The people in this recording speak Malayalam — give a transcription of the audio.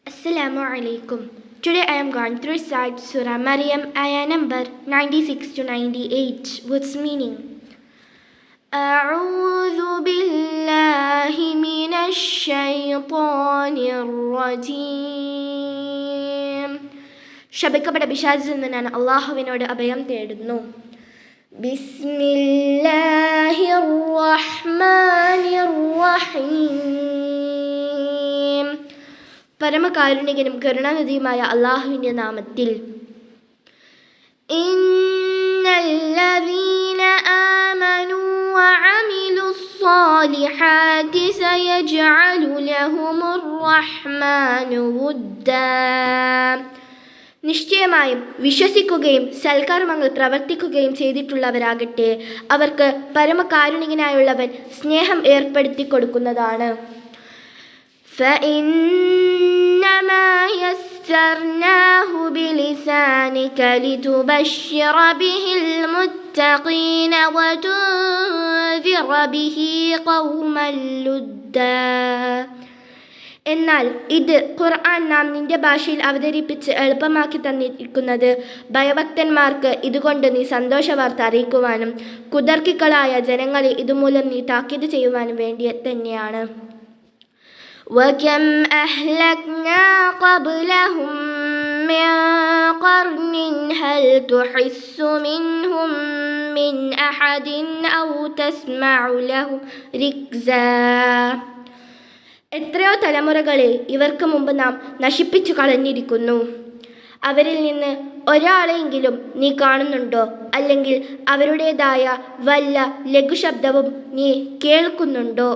Assalamu alaikum. Today I am going to recite Surah Maryam, ayah number 96 to 98, with meaning. أعوذ بالله من الشيطان الرجيم. ശപിക്കപ്പെട്ട പിശാചിൽ നിന്ന് ഞാൻ അല്ലാഹുവിനോട് അഭയം തേടുന്നു. ബിസ്മില്ലാഹിർ റഹ്മാനിർ റഹീം. പരമകാരുണികനും കരുണാനിധിയുമായ അല്ലാഹുവിൻ്റെ നാമത്തിൽ. ഇന്നല്ലദീന ആമനൂ വഅമിലുസ്സാലിഹാതി സയജ്അലു ലഹുമുർ റഹ്മാനു വുദ്ദാ. നിശ്ചയമായും വിശ്വസിക്കുകയും സൽക്കർമ്മങ്ങൾ പ്രവർത്തിക്കുകയും ചെയ്തിട്ടുള്ളവരാകട്ടെ, അവർക്ക് പരമകാരുണികനായുള്ളവൻ സ്നേഹം ഏർപ്പെടുത്തി കൊടുക്കുന്നതാണ്. فإنما يسرناه بلسانك لتبشر به المتقين وتنذر به قوما لدا. എന്നാൽ ഇത് ഖുർആൻ നാം നിന്റെ ഭാഷയിൽ അവതരിപ്പിച്ച് എളുപ്പമാക്കി തന്നിരിക്കുന്നത് ഭയഭക്തന്മാർക്ക് ഇതുകൊണ്ട് നീ സന്തോഷവാർത്ത അറിയിക്കുവാനും കുതർക്കികളായ ജനങ്ങളെ ഇതുമൂലം നീ താക്കീത് ചെയ്യുവാനും വേണ്ടി തന്നെയാണ്. وَكَمْ أَهْلَكْنَا قَبْلَهُمْ مِنْ قَرْنٍ هَلْ تُحِسُّ مِنْهُمْ مِنْ أَحَدٍ أَوْ تَسْمَعُ لَهُمْ رِكْزًا. എത്രയോ തലമുറകളെ ഇവർക്ക് മുമ്പ് നാം നശിപ്പിച്ചു കളഞ്ഞിരിക്കുന്നു. അവരിൽ നിന്ന് ഒരാളെങ്കിലും നീ കാണുന്നുണ്ടോ? അല്ലെങ്കിൽ അവരുടേതായ വല്ല ലഘുശബ്ദവും നീ കേൾക്കുന്നുണ്ടോ?